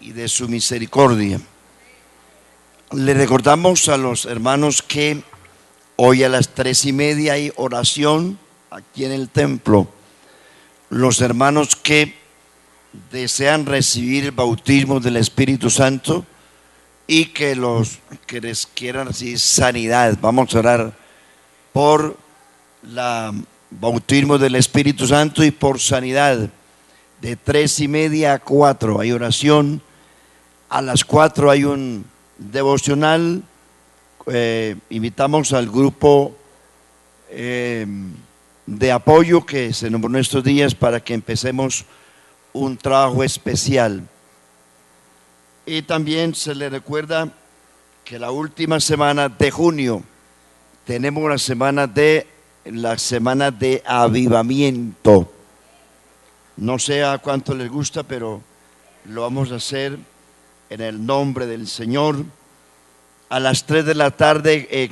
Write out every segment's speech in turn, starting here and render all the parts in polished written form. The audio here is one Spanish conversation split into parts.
y de su misericordia. Le recordamos a los hermanos que hoy a las 3:30 hay oración aquí en el templo. Los hermanos que desean recibir el bautismo del Espíritu Santo y que les quieran recibir sanidad, vamos a orar por la bautismo del Espíritu Santo y por sanidad. De 3:30 a 4 hay oración. A las 4 hay un devocional. Invitamos al grupo de apoyo que se nombró en estos días para que empecemos un trabajo especial. Y también se le recuerda que la última semana de junio tenemos la semana de avivamiento. No sé a cuánto les gusta, pero lo vamos a hacer en el nombre del Señor. A las 3 de la tarde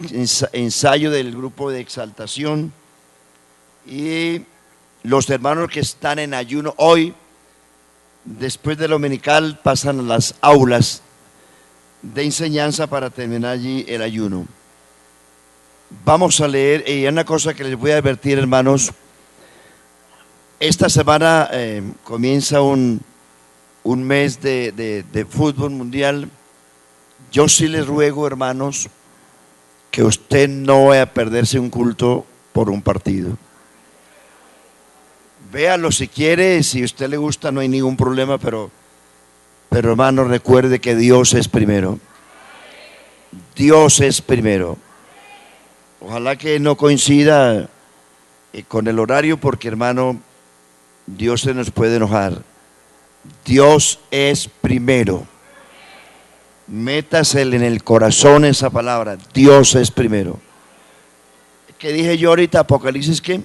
ensayo del grupo de exaltación, y los hermanos que están en ayuno hoy, después de la dominical, pasan a las aulas de enseñanza para terminar allí el ayuno. Vamos a leer, y una cosa que les voy a advertir, hermanos. Esta semana comienza un mes de fútbol mundial. Yo sí les ruego, hermanos, que usted no vaya a perderse un culto por un partido. Véalo si quiere, si a usted le gusta no hay ningún problema, pero hermano, recuerde que Dios es primero. Dios es primero. Ojalá que no coincida con el horario, porque hermano, Dios se nos puede enojar. Dios es primero. Métasele en el corazón esa palabra. Dios es primero. ¿Qué dije yo ahorita? Apocalipsis, ¿qué?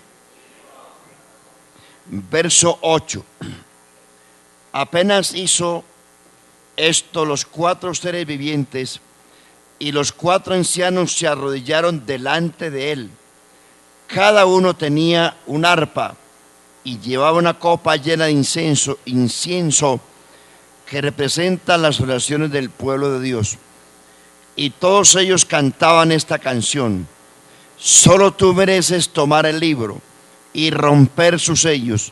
Verso 8. Apenas hizo esto, los 4 seres vivientes y los 4 ancianos se arrodillaron delante de él. Cada uno tenía un arpa y llevaba una copa llena de incienso que representa las oraciones del pueblo de Dios. Y todos ellos cantaban esta canción: solo tú mereces tomar el libro y romper sus sellos,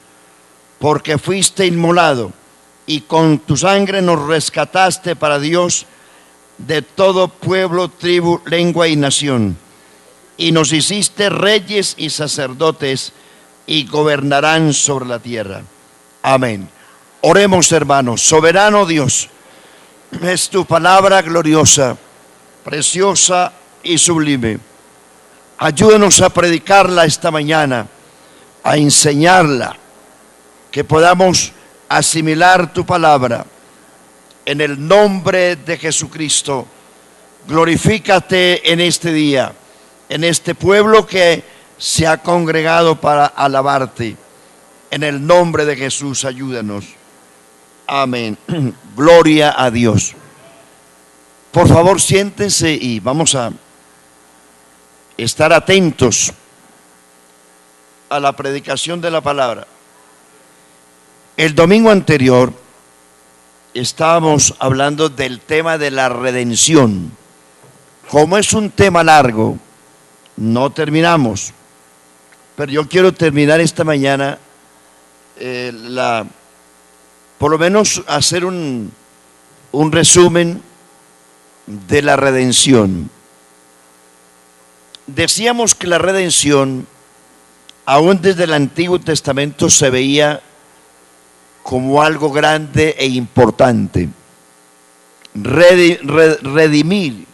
porque fuiste inmolado y con tu sangre nos rescataste para Dios de todo pueblo, tribu, lengua y nación, y nos hiciste reyes y sacerdotes y gobernarán sobre la tierra. Amén. Oremos, hermanos. Soberano Dios, es tu palabra gloriosa, preciosa y sublime. Ayúdanos a predicarla esta mañana, a enseñarla, que podamos asimilar tu palabra. En el nombre de Jesucristo, glorifícate en este día, en este pueblo que se ha congregado para alabarte. En el nombre de Jesús, ayúdanos. Amén. Gloria a Dios. Por favor, siéntense y vamos a estar atentos a la predicación de la palabra. El domingo anterior estábamos hablando del tema de la redención. Como es un tema largo, no terminamos, pero yo quiero terminar esta mañana por lo menos hacer un resumen de la redención. Decíamos que la redención, aún desde el Antiguo Testamento, se veía como algo grande e importante. Redimir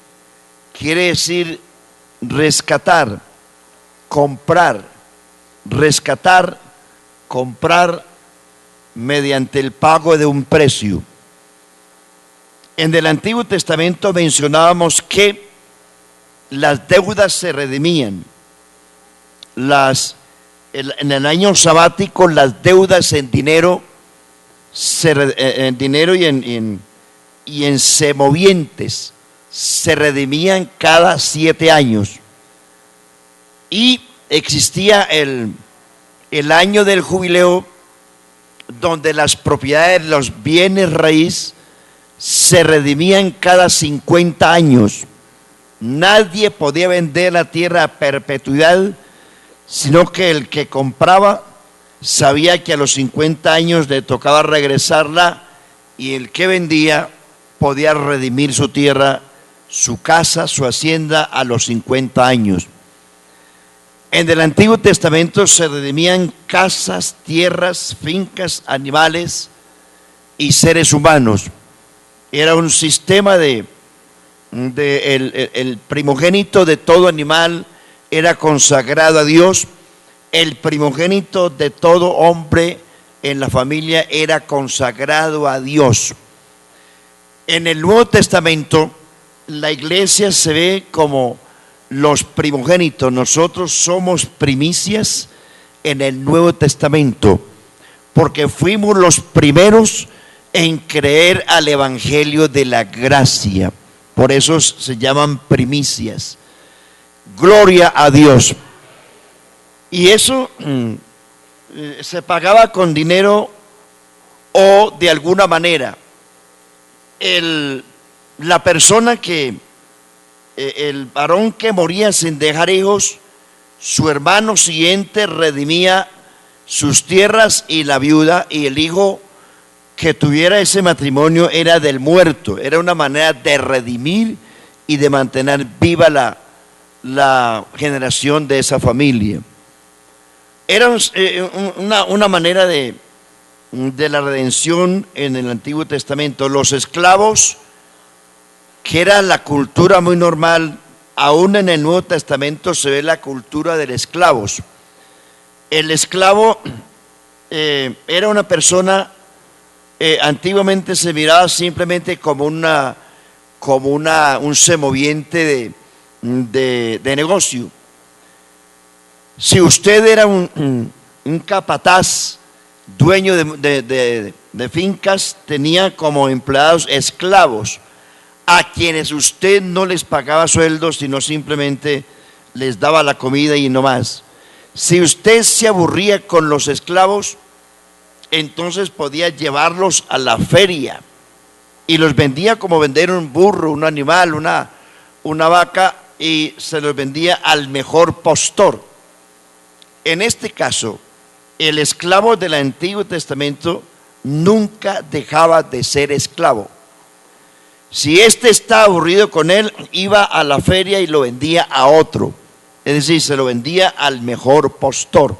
quiere decir rescatar, comprar, rescatar, comprar mediante el pago de un precio. En el Antiguo Testamento mencionábamos que las deudas se redimían. En el año sabático, las deudas en dinero, y en semovientes se redimían cada 7 años. Y existía el año del jubileo, donde las propiedades, los bienes raíz, se redimían cada 50 años. Nadie podía vender la tierra a perpetuidad, sino que el que compraba sabía que a los 50 años le tocaba regresarla, y el que vendía podía redimir su tierra, su casa, su hacienda a los 50 años. En el Antiguo Testamento se redimían casas, tierras, fincas, animales y seres humanos. Era un sistema el primogénito de todo animal era consagrado a Dios. El primogénito de todo hombre en la familia era consagrado a Dios. En el Nuevo Testamento, la iglesia se ve como los primogénitos. Nosotros somos primicias en el Nuevo Testamento, porque fuimos los primeros en creer al evangelio de la gracia. Por eso se llaman primicias. Gloria a Dios. Y eso se pagaba con dinero o de alguna manera. La persona que, el varón que moría sin dejar hijos, su hermano siguiente redimía sus tierras, y la viuda y el hijo que tuviera ese matrimonio era del muerto. Era una manera de redimir y de mantener viva la generación de esa familia. Era una manera de la redención en el Antiguo Testamento. Los esclavos, que era la cultura muy normal, aún en el Nuevo Testamento se ve la cultura de los esclavos. El esclavo era una persona, antiguamente se miraba simplemente como un semoviente de negocio. Si usted era un capataz, dueño de fincas, tenía como empleados esclavos, a quienes usted no les pagaba sueldos, sino simplemente les daba la comida y no más. Si usted se aburría con los esclavos, entonces podía llevarlos a la feria y los vendía como vender un burro, un animal, una vaca, y se los vendía al mejor postor. En este caso, el esclavo del Antiguo Testamento nunca dejaba de ser esclavo. Si éste estaba aburrido con él, iba a la feria y lo vendía a otro. Es decir, se lo vendía al mejor postor.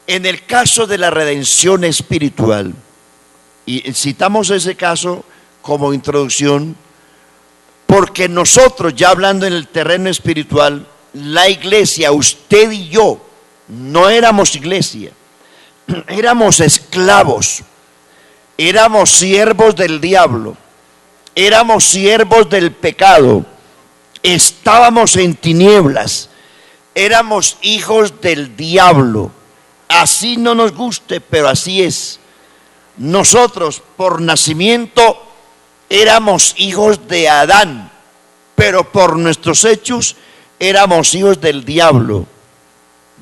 En el caso de la redención espiritual, y citamos ese caso como introducción, porque nosotros, ya hablando en el terreno espiritual, la iglesia, usted y yo, no éramos iglesia, éramos esclavos, éramos siervos del diablo, éramos siervos del pecado, estábamos en tinieblas, éramos hijos del diablo. Así no nos guste, pero así es. Nosotros por nacimiento éramos hijos de Adán, pero por nuestros hechos éramos hijos del diablo.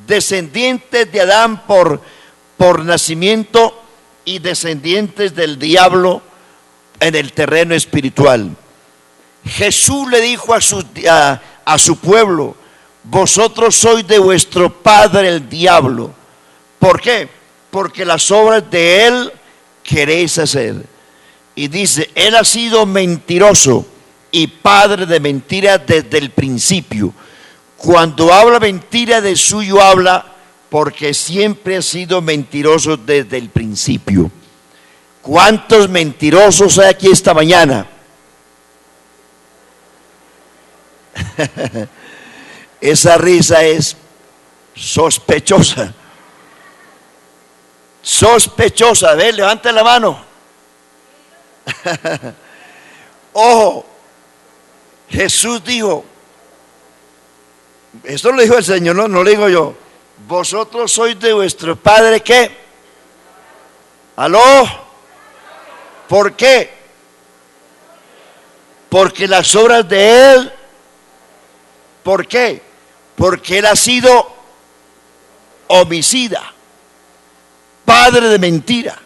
Descendientes de Adán por nacimiento y descendientes del diablo en el terreno espiritual. Jesús le dijo a su pueblo: vosotros sois de vuestro padre el diablo. ¿Por qué? Porque las obras de él queréis hacer. Y dice, él ha sido mentiroso y padre de mentira desde el principio. Cuando habla mentira, de suyo habla, porque siempre ha sido mentiroso desde el principio. ¿Cuántos mentirosos hay aquí esta mañana? Esa risa es sospechosa. Sospechosa. Ve, levante la mano. Ojo, Jesús dijo, esto lo dijo el Señor, no lo digo yo: vosotros sois de vuestro padre, ¿qué? ¿Aló? ¿Por qué? Porque las obras de él. ¿Por qué? Porque él ha sido homicida, padre de mentira.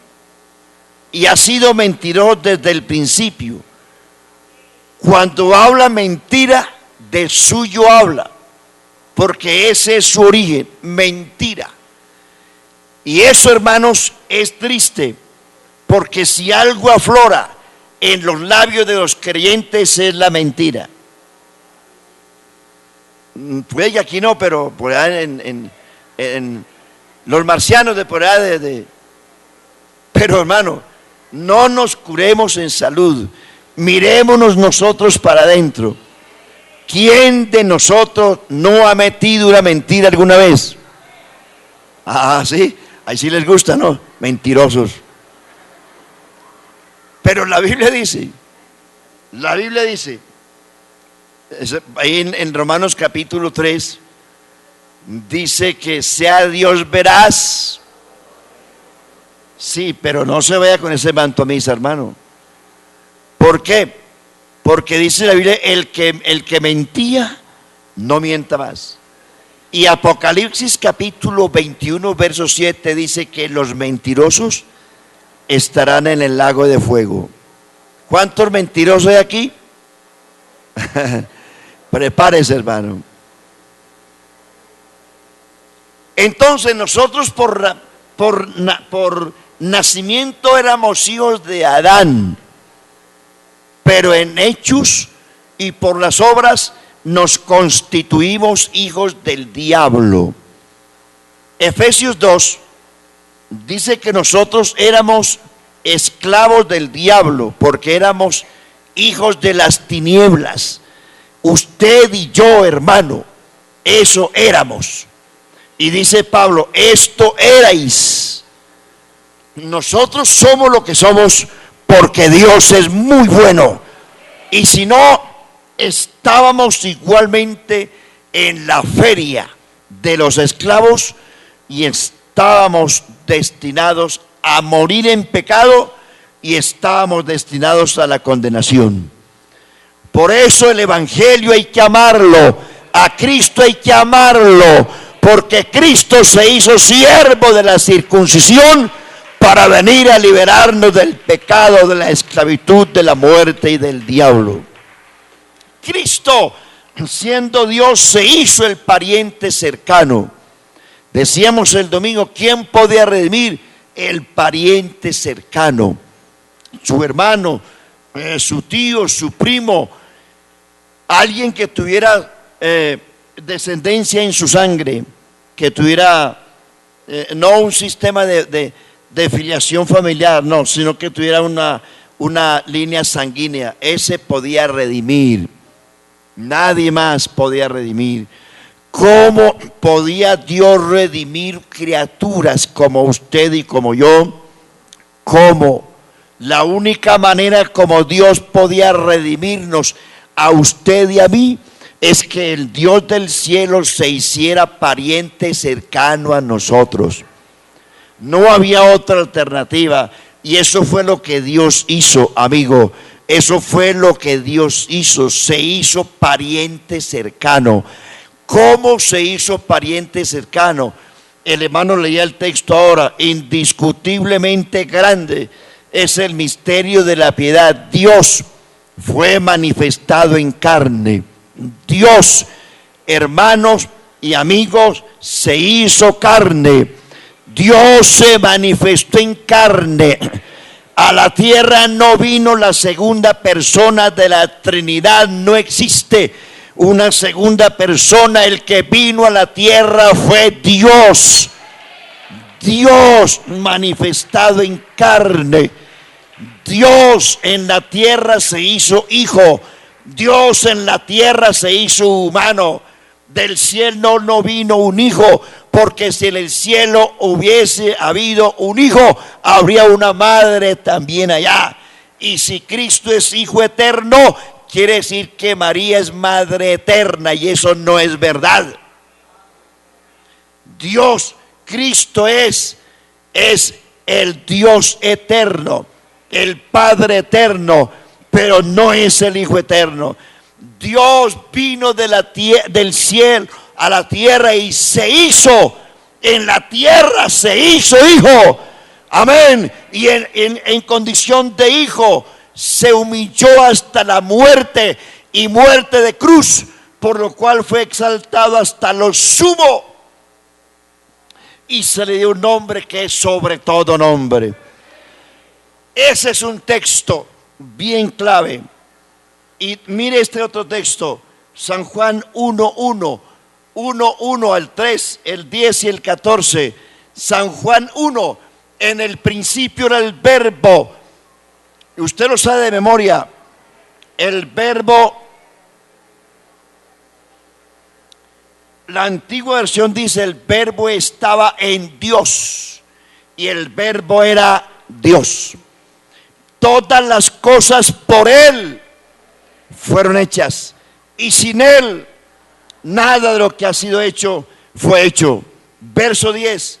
y ha sido mentiroso desde el principio. Cuando habla mentira, de suyo habla, porque ese es su origen, mentira. Y eso, hermanos, es triste, porque si algo aflora en los labios de los creyentes es la mentira. Puede que aquí no, pero por allá en los marcianos de por allá pero hermano, no nos curemos en salud, mirémonos nosotros para adentro. ¿Quién de nosotros no ha metido una mentira alguna vez? Ah, sí, ahí sí les gusta, ¿no? Mentirosos. Pero la Biblia dice, ahí en Romanos capítulo 3, dice que sea Dios veraz. Sí, pero no se vaya con ese manto a misa, hermano. ¿Por qué? Porque dice la Biblia, el que mentía, no mienta más. Y Apocalipsis capítulo 21, verso 7 dice que los mentirosos estarán en el lago de fuego. ¿Cuántos mentirosos hay aquí? Prepárese, hermano. Entonces nosotros por nacimiento éramos hijos de Adán, pero en hechos y por las obras nos constituimos hijos del diablo. Efesios 2 dice que nosotros éramos esclavos del diablo porque éramos hijos de las tinieblas. Usted y yo, hermano, eso éramos. Y dice Pablo, esto erais. Nosotros somos lo que somos porque Dios es muy bueno. Y si no, estábamos igualmente en la feria de los esclavos y estábamos destinados a morir en pecado y estábamos destinados a la condenación. Por eso el evangelio hay que amarlo, a Cristo hay que amarlo, porque Cristo se hizo siervo de la circuncisión para venir a liberarnos del pecado, de la esclavitud, de la muerte y del diablo. Cristo, siendo Dios, se hizo el pariente cercano. Decíamos el domingo, ¿quién podía redimir? El pariente cercano, su hermano, su tío, su primo, alguien que tuviera descendencia en su sangre, que tuviera no un sistema de filiación familiar, no, sino que tuviera una línea sanguínea. Ese podía redimir, nadie más podía redimir. ¿Cómo podía Dios redimir criaturas como usted y como yo? ¿Cómo? La única manera como Dios podía redimirnos a usted y a mí es que el Dios del cielo se hiciera pariente cercano a nosotros. No había otra alternativa, y eso fue lo que Dios hizo, amigo. Eso fue lo que Dios hizo, se hizo pariente cercano. ¿Cómo se hizo pariente cercano? El hermano leía el texto ahora, indiscutiblemente grande es el misterio de la piedad. Dios fue manifestado en carne. Dios, hermanos y amigos, se hizo carne. Dios se manifestó en carne. A la tierra no vino la segunda persona de la Trinidad, no existe una segunda persona. El que vino a la tierra fue Dios. Dios manifestado en carne. Dios en la tierra se hizo hijo. Dios en la tierra se hizo humano. Del cielo no vino un hijo, porque si en el cielo hubiese habido un hijo, habría una madre también allá. Y si Cristo es hijo eterno, quiere decir que María es madre eterna, y eso no es verdad. Dios, Cristo es el Dios eterno, el Padre eterno, pero no es el Hijo eterno. Dios vino del cielo a la tierra y se hizo en la tierra, se hizo hijo. Amén. Y en condición de hijo se humilló hasta la muerte y muerte de cruz, por lo cual fue exaltado hasta lo sumo y se le dio un nombre que es sobre todo nombre. Ese es un texto bien clave. Y mire este otro texto, San Juan 1:1, 1:1 al 3, el 10 y el 14. San Juan 1, en el principio era el verbo. Usted lo sabe de memoria. El verbo, la antigua versión dice, el verbo estaba en Dios y el verbo era Dios. Todas las cosas por Él fueron hechas y sin Él nada de lo que ha sido hecho fue hecho. Verso 10,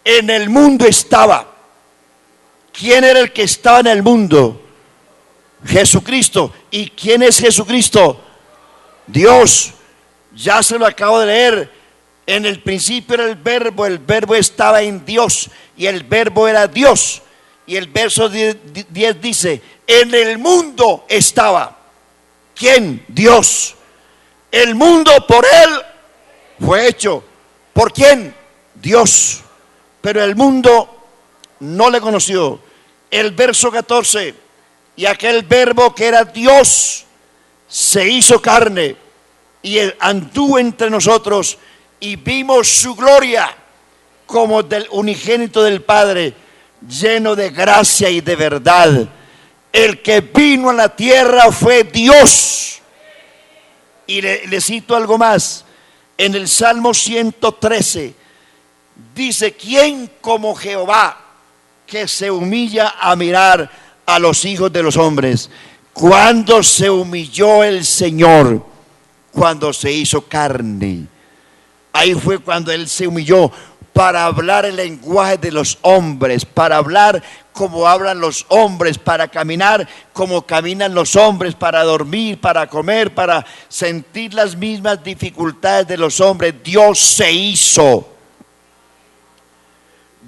en el mundo estaba. ¿Quién era el que estaba en el mundo? Jesucristo. ¿Y quién es Jesucristo? Dios. Ya se lo acabo de leer. En el principio era el verbo estaba en Dios y el verbo era Dios. Y el verso 10 dice, en el mundo estaba. ¿Quién? Dios. El mundo por Él fue hecho. ¿Por quién? Dios. Pero el mundo no le conoció. El verso 14, y aquel verbo que era Dios se hizo carne y anduvo entre nosotros y vimos su gloria como del unigénito del Padre, lleno de gracia y de verdad. El que vino a la tierra fue Dios. Y le cito algo más. En el Salmo 113 dice, ¿quién como Jehová, que se humilla a mirar a los hijos de los hombres? Cuando se humilló el Señor, cuando se hizo carne. Ahí fue cuando Él se humilló para hablar el lenguaje de los hombres, para hablar como hablan los hombres, para caminar como caminan los hombres, para dormir, para comer, para sentir las mismas dificultades de los hombres. Dios se hizo.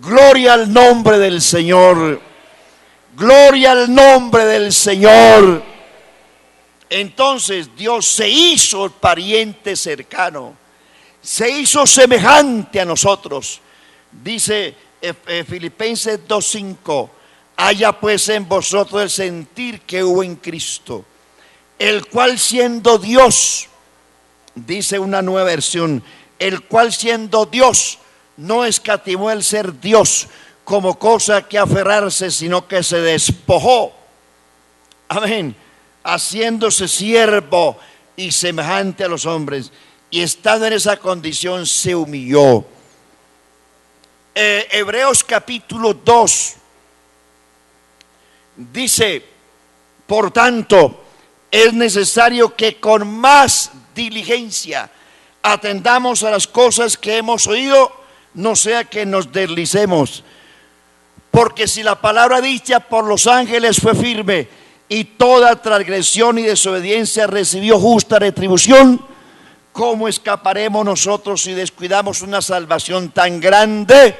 Gloria al nombre del Señor. Gloria al nombre del Señor. Entonces Dios se hizo pariente cercano, se hizo semejante a nosotros. Dice Filipenses 2:5, haya pues en vosotros el sentir que hubo en Cristo, el cual siendo Dios, dice una nueva versión, el cual siendo Dios no escatimó el ser Dios como cosa que aferrarse, sino que se despojó. Amén. Haciéndose siervo y semejante a los hombres. Y estando en esa condición se humilló. Hebreos capítulo 2 dice, por tanto, es necesario que con más diligencia atendamos a las cosas que hemos oído, no sea que nos deslicemos. Porque si la palabra dicha por los ángeles fue firme, y toda transgresión y desobediencia recibió justa retribución, ¿cómo escaparemos nosotros si descuidamos una salvación tan grande,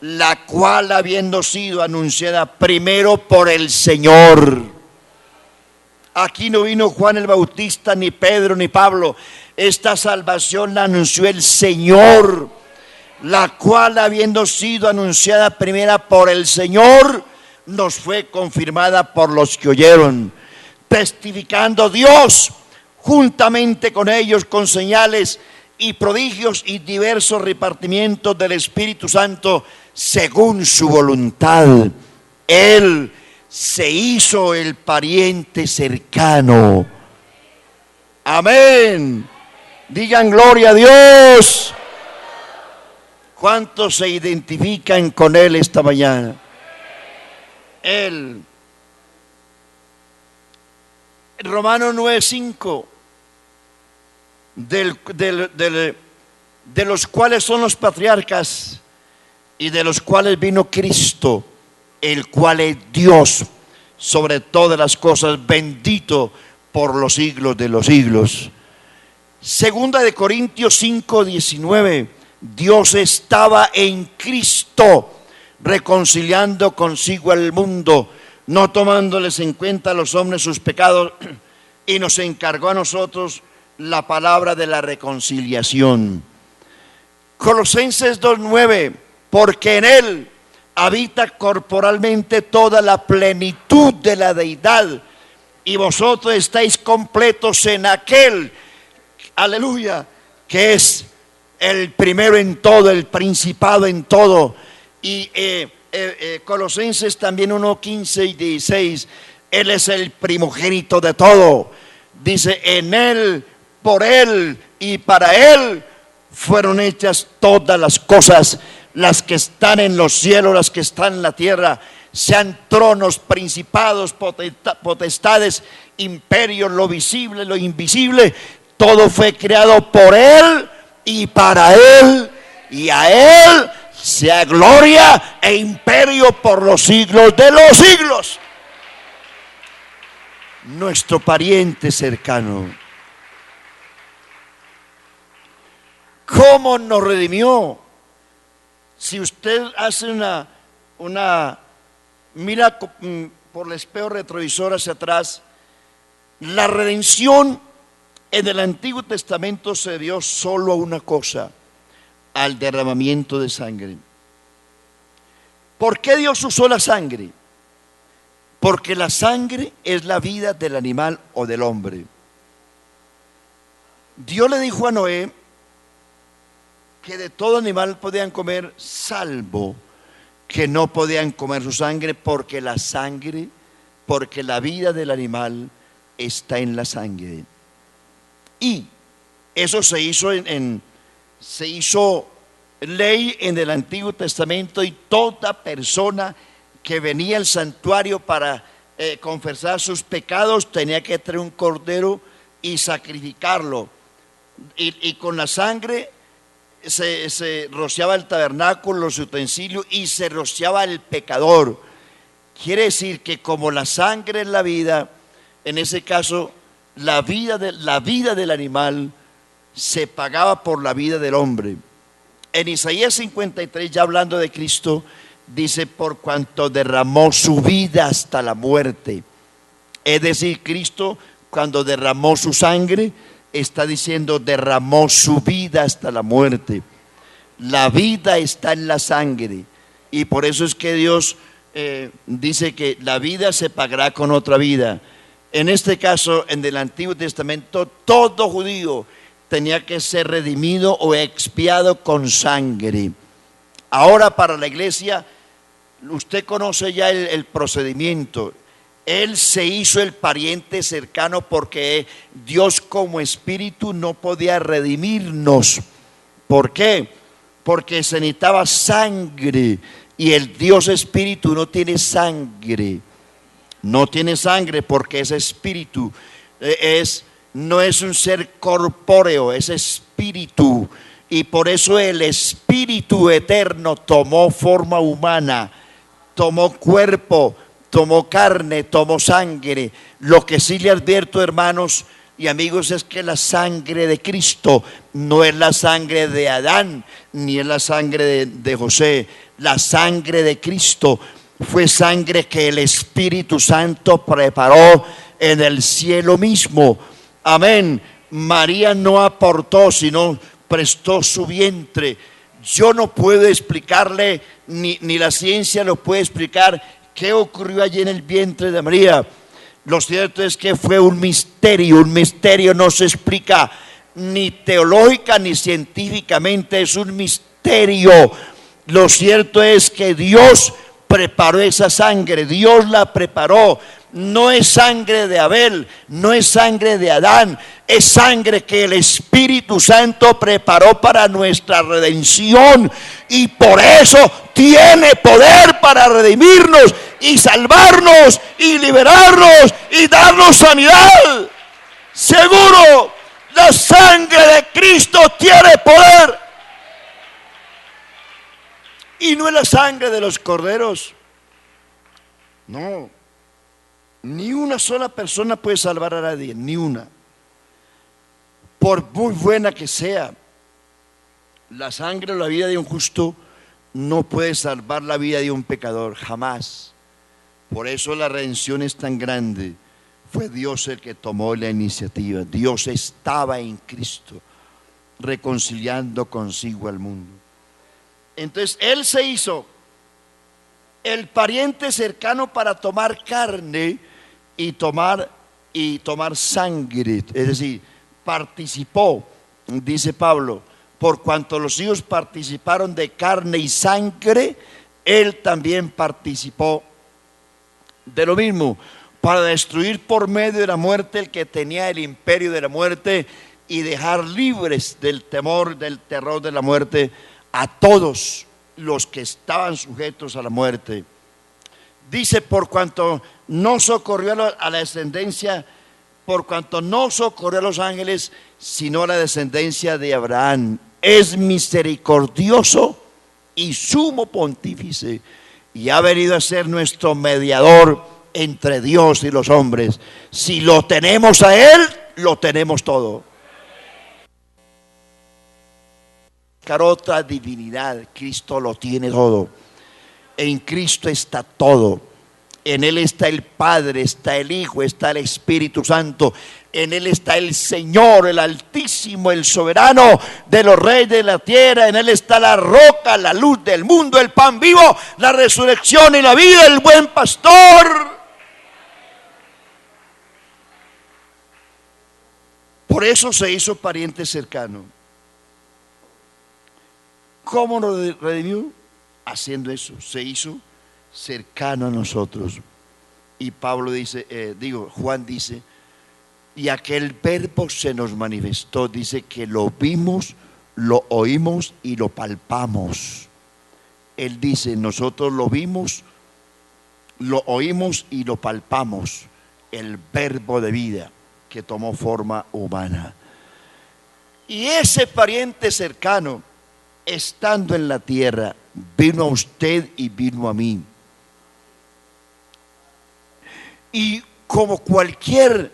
la cual habiendo sido anunciada primero por el Señor? Aquí no vino Juan el Bautista, ni Pedro, ni Pablo. Esta salvación la anunció el Señor, la cual habiendo sido anunciada primera por el Señor, nos fue confirmada por los que oyeron, testificando Dios juntamente con ellos con señales y prodigios y diversos repartimientos del Espíritu Santo según su voluntad. Él se hizo el pariente cercano. Amén. Digan gloria a Dios. ¿Cuántos se identifican con Él esta mañana? Él. Romanos 9:5, de los cuales son los patriarcas y de los cuales vino Cristo, el cual es Dios sobre todas las cosas, bendito por los siglos de los siglos. Segunda de Corintios 5:19, Dios estaba en Cristo reconciliando consigo al mundo, no tomándoles en cuenta a los hombres sus pecados, y nos encargó a nosotros la palabra de la reconciliación. Colosenses 2:9, porque en Él habita corporalmente toda la plenitud de la deidad, y vosotros estáis completos en aquel, aleluya, que es el primero en todo, el principado en todo. Y Colosenses también 1:15 y 16, Él es el primogénito de todo. Dice, en Él, por Él y para Él fueron hechas todas las cosas, las que están en los cielos, las que están en la tierra, sean tronos, principados, potestades, imperios, lo visible, lo invisible. Todo fue creado por Él y para Él, y a Él sea gloria e imperio por los siglos de los siglos. Nuestro pariente cercano, ¿cómo nos redimió? Si usted hace mira por el espejo retrovisor hacia atrás, la redención en el Antiguo Testamento se dio solo a una cosa: al derramamiento de sangre. ¿Por qué Dios usó la sangre? Porque la sangre es la vida del animal o del hombre. Dios le dijo a Noé que de todo animal podían comer, salvo que no podían comer su sangre, porque la vida del animal está en la sangre. Y eso se hizo se hizo ley en el Antiguo Testamento, y toda persona que venía al santuario para confesar sus pecados tenía que traer un cordero y sacrificarlo, y con la sangre se rociaba el tabernáculo, los utensilios, y se rociaba el pecador. Quiere decir que como la sangre es la vida, en ese caso la vida del animal se pagaba por la vida del hombre. En Isaías 53, ya hablando de Cristo, dice: por cuanto derramó su vida hasta la muerte. Es decir, Cristo, cuando derramó su sangre, está diciendo, derramó su vida hasta la muerte. La vida está en la sangre, y por eso es que Dios dice que la vida se pagará con otra vida. En este caso, en el Antiguo Testamento, todo judío tenía que ser redimido o expiado con sangre. Ahora, para la iglesia, usted conoce ya el procedimiento. Él se hizo el pariente cercano porque Dios como espíritu no podía redimirnos. ¿Por qué? Porque se necesitaba sangre, y el Dios espíritu no tiene sangre. No tiene sangre porque es espíritu. No es un ser corpóreo, es espíritu. Y por eso el Espíritu eterno tomó forma humana, tomó cuerpo, tomó carne, tomó sangre. Lo que sí le advierto, hermanos y amigos, es que la sangre de Cristo no es la sangre de Adán, ni es la sangre de José. La sangre de Cristo fue sangre que el Espíritu Santo preparó en el cielo mismo. Amén. María no aportó, sino prestó su vientre. Yo no puedo explicarle, ni la ciencia lo puede explicar, qué ocurrió allí en el vientre de María. Lo cierto es que fue un misterio no se explica ni teológica ni científicamente, es un misterio. Lo cierto es que Dios preparó esa sangre, Dios la preparó. No es sangre de Abel, no es sangre de Adán, es sangre que el Espíritu Santo preparó para nuestra redención, y por eso tiene poder para redimirnos y salvarnos y liberarnos y darnos sanidad. Seguro, la sangre de Cristo tiene poder, y no es la sangre de los corderos. No. Ni una sola persona puede salvar a nadie, ni una. Por muy buena que sea, la sangre o la vida de un justo no puede salvar la vida de un pecador, jamás. Por eso la redención es tan grande. Fue Dios el que tomó la iniciativa. Dios estaba en Cristo, reconciliando consigo al mundo. Entonces Él se hizo el pariente cercano para tomar carne y tomar sangre. Es decir, participó, dice Pablo, por cuanto los hijos participaron de carne y sangre, Él también participó de lo mismo, para destruir por medio de la muerte el que tenía el imperio de la muerte y dejar libres del temor, del terror de la muerte a todos los que estaban sujetos a la muerte. Dice, por cuanto no socorrió a la descendencia, por cuanto no socorrió a los ángeles, sino a la descendencia de Abraham. Es misericordioso y sumo pontífice, y ha venido a ser nuestro mediador entre Dios y los hombres. Si lo tenemos a Él, lo tenemos todo. Otra divinidad, Cristo lo tiene todo. En Cristo está todo. En Él está el Padre, está el Hijo, está el Espíritu Santo. En Él está el Señor, el Altísimo, el Soberano de los reyes de la tierra. En Él está la roca, la luz del mundo, el pan vivo, la resurrección y la vida, el buen pastor. Por eso se hizo pariente cercano. ¿Cómo nos redimió? Haciendo eso, se hizo cercano a nosotros. Y Pablo dice, Juan dice, y aquel verbo se nos manifestó, dice que lo vimos, lo oímos y lo palpamos. Él dice, nosotros lo vimos, lo oímos y lo palpamos, el verbo de vida que tomó forma humana. Y ese pariente cercano, estando en la tierra, vino a usted y vino a mí. Y como cualquier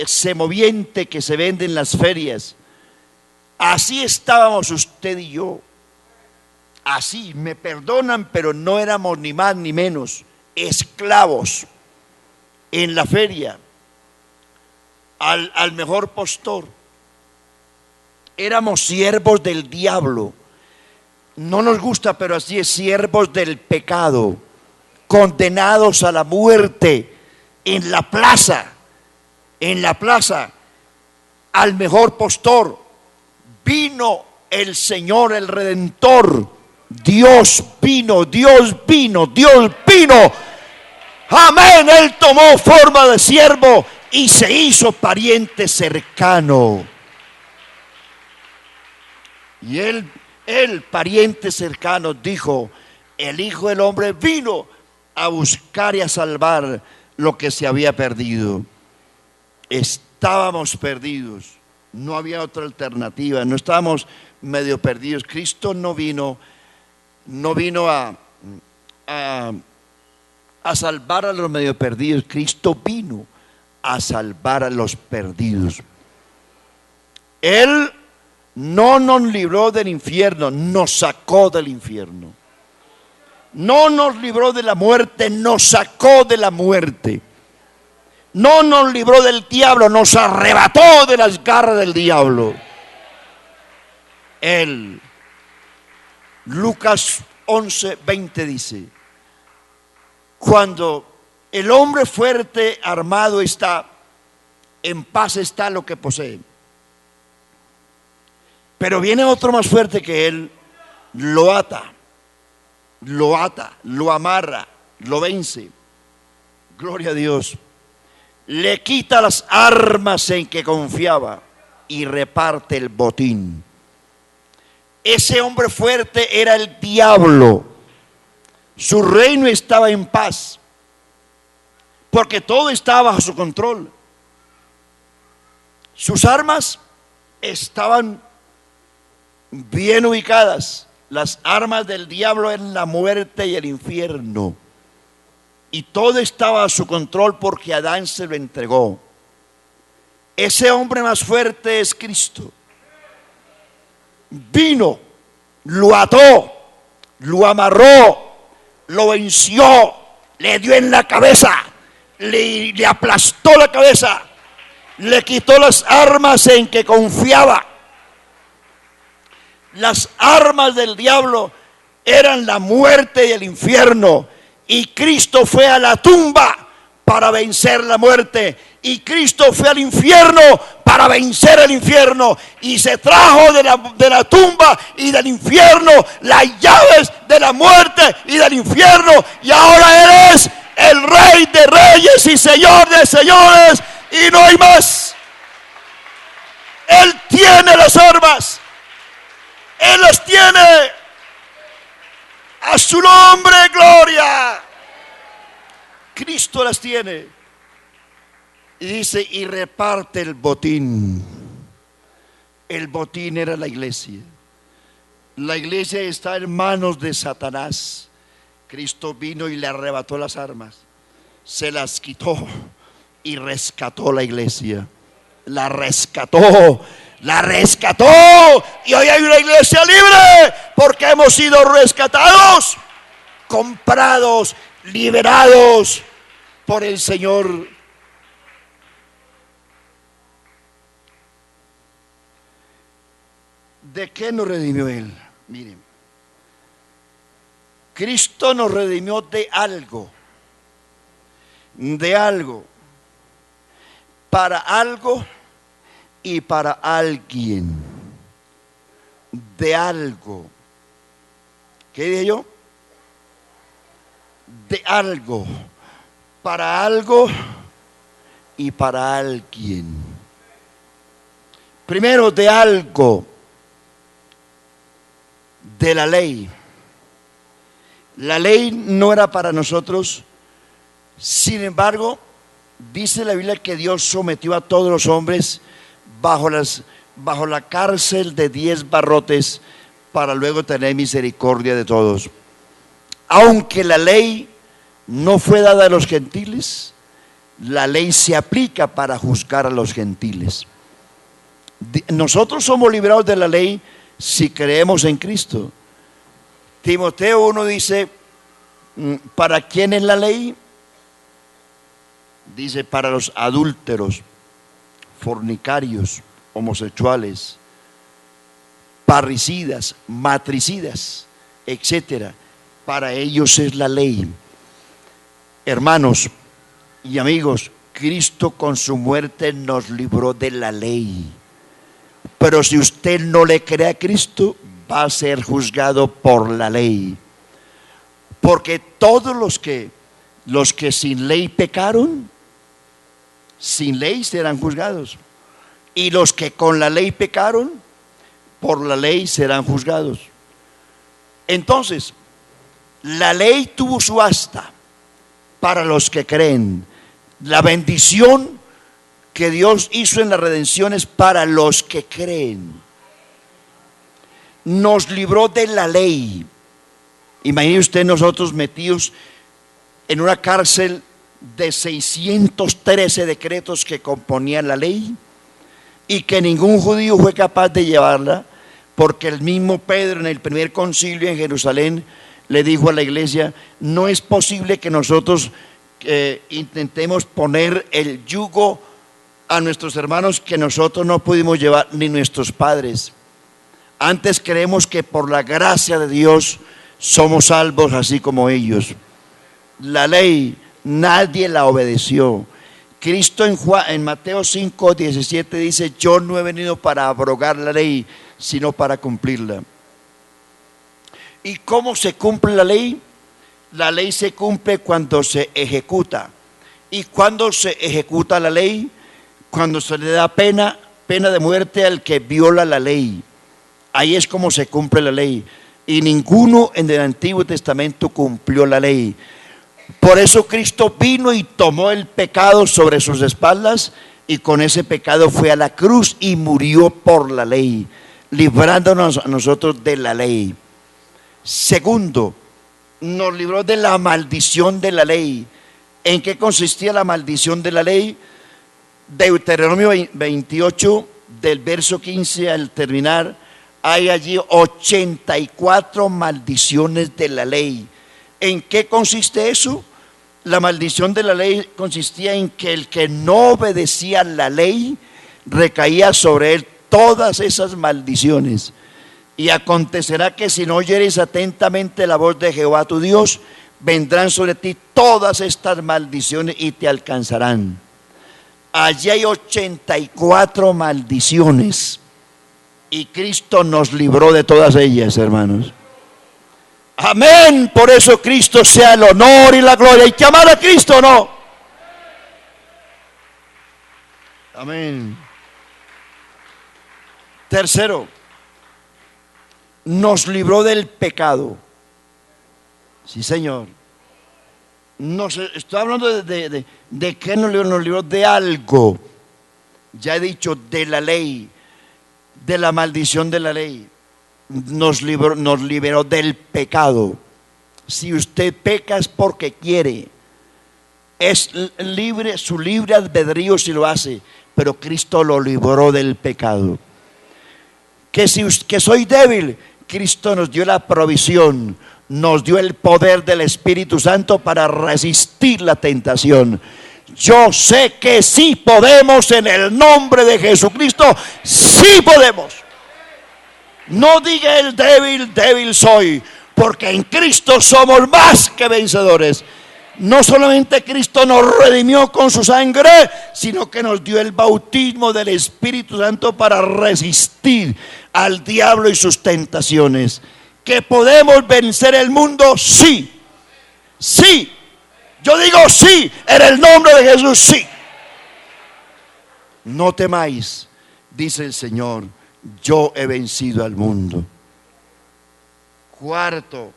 semoviente que se vende en las ferias, así estábamos usted y yo. Así, me perdonan, pero no éramos ni más ni menos esclavos en la feria al mejor postor. Éramos siervos del diablo. No nos gusta, pero así es, siervos del pecado, condenados a la muerte en la plaza, al mejor postor. Vino el Señor, el Redentor. Dios vino. Amén. Él tomó forma de siervo y se hizo pariente cercano. Y el pariente cercano dijo, el Hijo del Hombre vino a buscar y a salvar lo que se había perdido. Estábamos perdidos, no había otra alternativa, no estábamos medio perdidos. Cristo no vino a salvar a los medio perdidos. Cristo vino a salvar a los perdidos. Él no nos libró del infierno, nos sacó del infierno. No nos libró de la muerte, nos sacó de la muerte. No nos libró del diablo, nos arrebató de las garras del diablo. Él, Lucas 11:20 dice, cuando el hombre fuerte, armado está, en paz está lo que posee. Pero viene otro más fuerte que él, lo ata, lo amarra, lo vence. Gloria a Dios. Le quita las armas en que confiaba y reparte el botín. Ese hombre fuerte era el diablo. Su reino estaba en paz, porque todo estaba bajo su control. Sus armas estaban bien ubicadas. Las armas del diablo eran la muerte y el infierno. Y todo estaba a su control porque Adán se lo entregó. Ese hombre más fuerte es Cristo. Vino, lo ató, lo amarró, lo venció, le dio en la cabeza, le aplastó la cabeza, le quitó las armas en que confiaba. Las armas del diablo eran la muerte y el infierno, y Cristo fue a la tumba para vencer la muerte, y Cristo fue al infierno para vencer el infierno, y se trajo de la tumba y del infierno las llaves de la muerte y del infierno, y ahora Él es el Rey de reyes y Señor de señores, y no hay más. Él tiene las armas, Él las tiene. A su nombre, gloria. Cristo las tiene. Y dice, y reparte el botín. El botín era la iglesia. La iglesia está en manos de Satanás. Cristo vino y le arrebató las armas, se las quitó y rescató la iglesia. La rescató. Y hoy hay una iglesia libre porque hemos sido rescatados, comprados, liberados por el Señor. ¿De qué nos redimió Él? Miren, Cristo nos redimió de algo, para algo y para alguien. De algo. ¿Qué dije yo? De algo, para algo y para alguien. Primero, de algo, de la ley. La ley no era para nosotros. Sin embargo, dice la Biblia que Dios sometió a todos los hombres bajo la cárcel de 10 barrotes para luego tener misericordia de todos. Aunque la ley no fue dada a los gentiles, la ley se aplica para juzgar a los gentiles. Nosotros somos liberados de la ley si creemos en Cristo. Timoteo 1 dice, ¿para quién es la ley? Dice, para los adúlteros, fornicarios, homosexuales, parricidas, matricidas, etcétera. Para ellos es la ley. Hermanos y amigos, Cristo con su muerte nos libró de la ley. Pero si usted no le cree a Cristo, va a ser juzgado por la ley. Porque todos los que sin ley pecaron, sin ley serán juzgados. Y los que con la ley pecaron, por la ley serán juzgados. Entonces, la ley tuvo su asta para los que creen. La bendición que Dios hizo en la redención es para los que creen. Nos libró de la ley. Imagine usted nosotros metidos en una cárcel de 613 decretos que componían la ley y que ningún judío fue capaz de llevarla, porque el mismo Pedro en el primer concilio en Jerusalén le dijo a la iglesia: no es posible que nosotros intentemos poner el yugo a nuestros hermanos que nosotros no pudimos llevar, ni nuestros padres. Antes creemos que por la gracia de Dios somos salvos así como ellos. La ley nadie la obedeció. Cristo en Mateo 5:17 dice: yo no he venido para abrogar la ley, sino para cumplirla. ¿Y cómo se cumple la ley? La ley se cumple cuando se ejecuta. ¿Y cuando se ejecuta la ley? Cuando se le da pena de muerte al que viola la ley. Ahí es como se cumple la ley. Y ninguno en el Antiguo Testamento cumplió la ley. Por eso Cristo vino y tomó el pecado sobre sus espaldas, y con ese pecado fue a la cruz y murió por la ley, librándonos a nosotros de la ley. Segundo, nos libró de la maldición de la ley. ¿En qué consistía la maldición de la ley? Deuteronomio 28, del verso 15 al terminar, hay allí 84 maldiciones de la ley. ¿En qué consiste eso? La maldición de la ley consistía en que el que no obedecía la ley, recaía sobre él todas esas maldiciones. Y acontecerá que si no oyeres atentamente la voz de Jehová tu Dios, vendrán sobre ti todas estas maldiciones y te alcanzarán. Allí hay 84 maldiciones y Cristo nos libró de todas ellas, hermanos. Amén. Por eso Cristo sea el honor y la gloria. ¿Hay que amar a Cristo o no? Amén. Tercero, nos libró del pecado. Sí, Señor. Estoy hablando de qué nos libró de algo. Ya he dicho, de la ley, de la maldición de la ley. Nos liberó del pecado. Si usted peca es porque quiere. Es libre, su libre albedrío si lo hace. Pero Cristo lo libró del pecado. Que soy débil, Cristo nos dio la provisión, nos dio el poder del Espíritu Santo para resistir la tentación. Yo sé que sí podemos, en el nombre de Jesucristo, sí podemos. No diga el débil, débil soy, porque en Cristo somos más que vencedores. No solamente Cristo nos redimió con su sangre, sino que nos dio el bautismo del Espíritu Santo para resistir al diablo y sus tentaciones. ¿Que podemos vencer el mundo? Sí, sí. Yo digo sí, en el nombre de Jesús, sí. No temáis, dice el Señor, yo he vencido al mundo. Cuarto,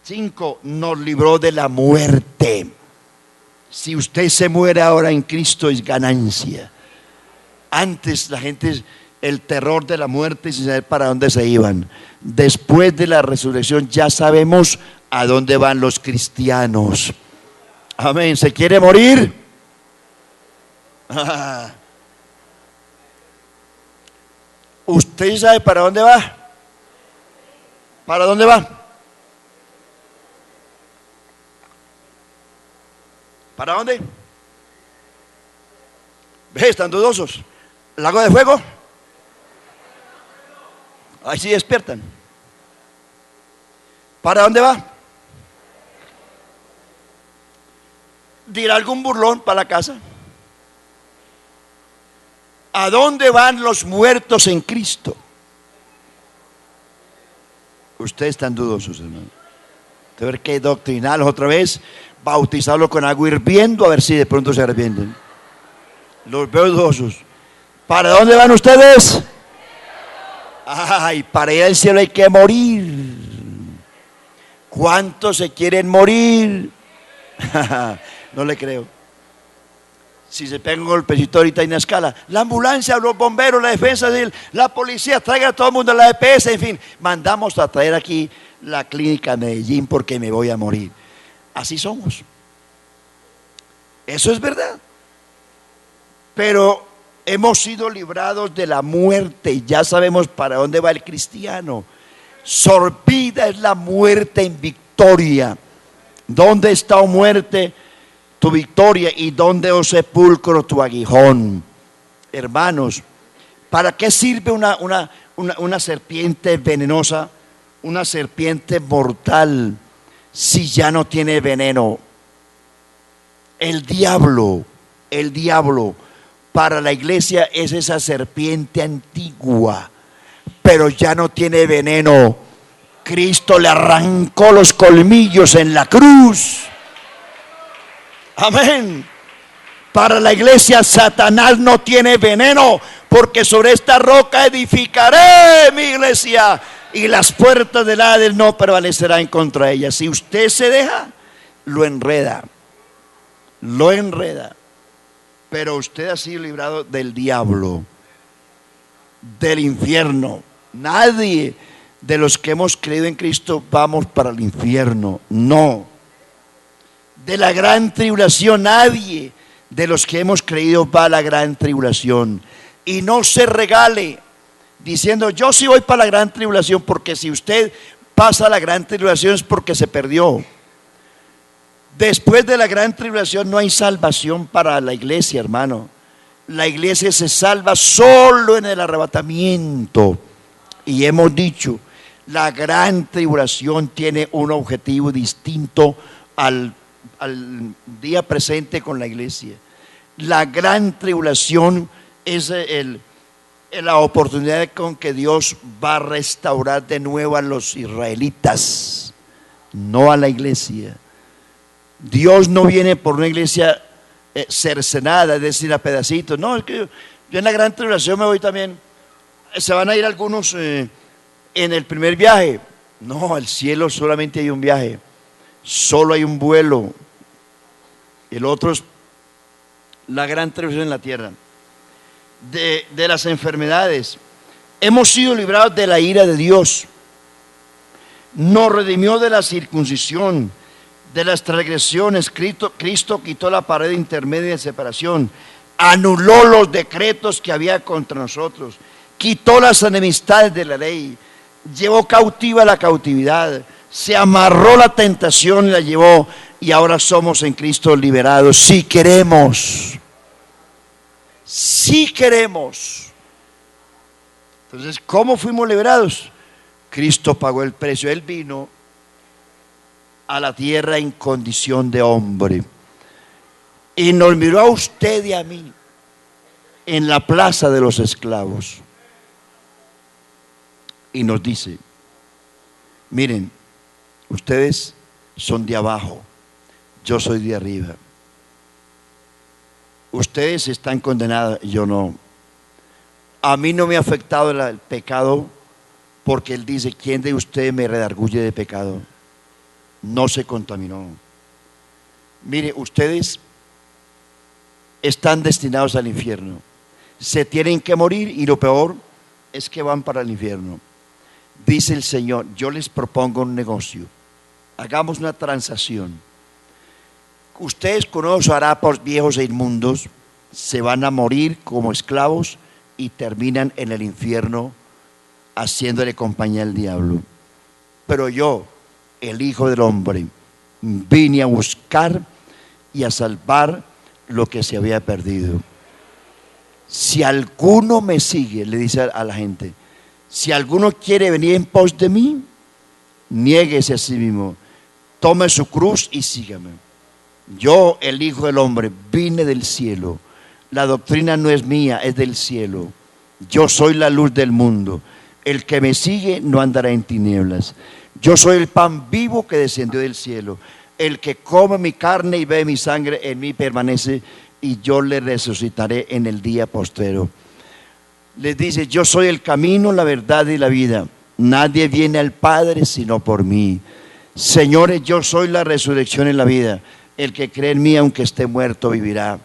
5, nos libró de la muerte. Si usted se muere ahora en Cristo es ganancia. Antes la gente, el terror de la muerte sin saber para dónde se iban. Después de la resurrección ya sabemos a dónde van los cristianos. Amén. ¿Se quiere morir? ¿Usted sabe para dónde va? ¿Para dónde va? ¿Para dónde? ¿Ves? Están dudosos. ¿Lago de fuego? Ahí sí despiertan. ¿Para dónde va? ¿Dirá algún burlón para la casa? ¿A dónde van los muertos en Cristo? Ustedes están dudosos, hermano. Tengo que doctrinarlos otra vez, bautizarlos con agua hirviendo, a ver si de pronto se arrepienten. Los veo dudosos. ¿Para dónde van ustedes? Ay, para ir al cielo hay que morir. ¿Cuántos se quieren morir? No le creo. Si se pega un golpecito ahorita en la escala, la ambulancia, los bomberos, la defensa civil, la policía, traigan a todo el mundo, la EPS, en fin, mandamos a traer aquí la clínica de Medellín porque me voy a morir. Así somos. Eso es verdad. Pero hemos sido librados de la muerte. Ya sabemos para dónde va el cristiano. Sorbida es la muerte en victoria. ¿Dónde está, oh muerte, tu victoria? ¿Y dónde, oh sepulcro, tu aguijón? Hermanos, ¿para qué sirve una serpiente venenosa, una serpiente mortal, si ya no tiene veneno? El diablo para la iglesia es esa serpiente antigua, pero ya no tiene veneno. Cristo le arrancó los colmillos en la cruz. Amén. Para la iglesia Satanás no tiene veneno, porque sobre esta roca edificaré mi iglesia y las puertas del Hades no prevalecerán contra ella. Si usted se deja, lo enreda. Pero usted ha sido librado del diablo, del infierno. Nadie de los que hemos creído en Cristo vamos para el infierno, no. De la gran tribulación, nadie de los que hemos creído va a la gran tribulación. Y no se regale, diciendo: yo sí voy para la gran tribulación, porque si usted pasa la gran tribulación es porque se perdió. Después de la gran tribulación no hay salvación para la iglesia, hermano. La iglesia se salva solo en el arrebatamiento. Y hemos dicho, la gran tribulación tiene un objetivo distinto al día presente con la iglesia. La gran tribulación es la oportunidad con que Dios va a restaurar de nuevo a los israelitas, no a la iglesia. Dios no viene por una iglesia cercenada, es decir, a pedacitos. No, es que yo en la gran tribulación me voy también. Se van a ir algunos en el primer viaje. No, al cielo solamente hay un viaje, solo hay un vuelo. El otro es la gran tribulación en la tierra. De las enfermedades, hemos sido librados de la ira de Dios. Nos redimió de la circuncisión, de las transgresiones. Cristo quitó la pared intermedia de separación, anuló los decretos que había contra nosotros, quitó las enemistades de la ley, llevó cautiva la cautividad, se amarró la tentación y la llevó, y ahora somos en Cristo liberados. Si queremos, si queremos. Entonces, ¿cómo fuimos liberados? Cristo pagó el precio. Él vino a la tierra en condición de hombre y nos miró a usted y a mí en la plaza de los esclavos y nos dice: miren, ustedes son de abajo, yo soy de arriba. Ustedes están condenados, yo no. A mí no me ha afectado el pecado, porque Él dice: ¿quién de ustedes me redarguye de pecado? No se contaminó. Mire, ustedes están destinados al infierno, se tienen que morir, y lo peor es que van para el infierno. Dice el Señor: yo les propongo un negocio, hagamos una transacción. Ustedes con unos harapos viejos e inmundos se van a morir como esclavos y terminan en el infierno haciéndole compañía al diablo. Pero yo, el Hijo del Hombre, vine a buscar y a salvar lo que se había perdido. Si alguno me sigue, le dice a la gente, si alguno quiere venir en pos de mí, niéguese a sí mismo, tome su cruz y sígame. Yo, el Hijo del Hombre, vine del cielo. La doctrina no es mía, es del cielo. Yo soy la luz del mundo. El que me sigue no andará en tinieblas. Yo soy el pan vivo que descendió del cielo. El que come mi carne y bebe mi sangre en mí permanece, y yo le resucitaré en el día postrero. Les dice: yo soy el camino, la verdad y la vida. Nadie viene al Padre sino por mí. Señores, yo soy la resurrección y la vida. El que cree en mí, aunque esté muerto, vivirá.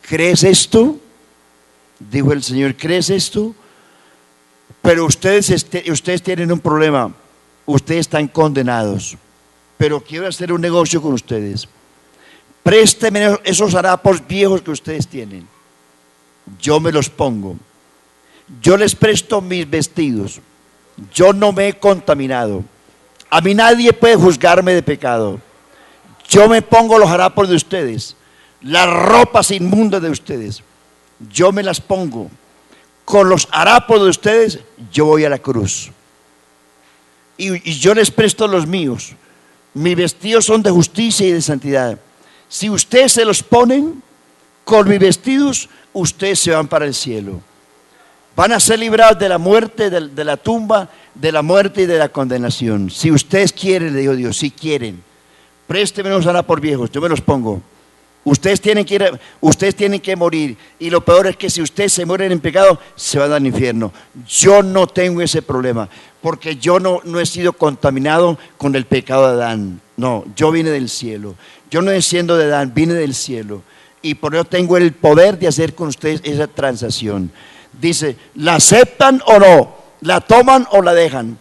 ¿Crees esto? Dijo el Señor: ¿crees esto? Pero ustedes tienen un problema. Ustedes están condenados. Pero quiero hacer un negocio con ustedes. Présteme esos harapos viejos que ustedes tienen. Yo me los pongo. Yo les presto mis vestidos. Yo no me he contaminado. A mí nadie puede juzgarme de pecado. Yo me pongo los harapos de ustedes, las ropas inmundas de ustedes, yo me las pongo. Con los harapos de ustedes yo voy a la cruz. Y yo les presto los míos. Mis vestidos son de justicia y de santidad. Si ustedes se los ponen con mis vestidos, ustedes se van para el cielo. Van a ser librados de la muerte, de la tumba, de la muerte y de la condenación. Si ustedes quieren, le dijo Dios, si quieren, présteme unos harapos viejos, yo me los pongo. Ustedes tienen que morir. Y lo peor es que si ustedes se mueren en pecado, se van al infierno. Yo no tengo ese problema, porque yo no he sido contaminado con el pecado de Adán. No, yo vine del cielo. Yo no desciendo de Adán, vine del cielo. Y por eso tengo el poder de hacer con ustedes esa transacción. Dice: ¿la aceptan o no? ¿La toman o la dejan?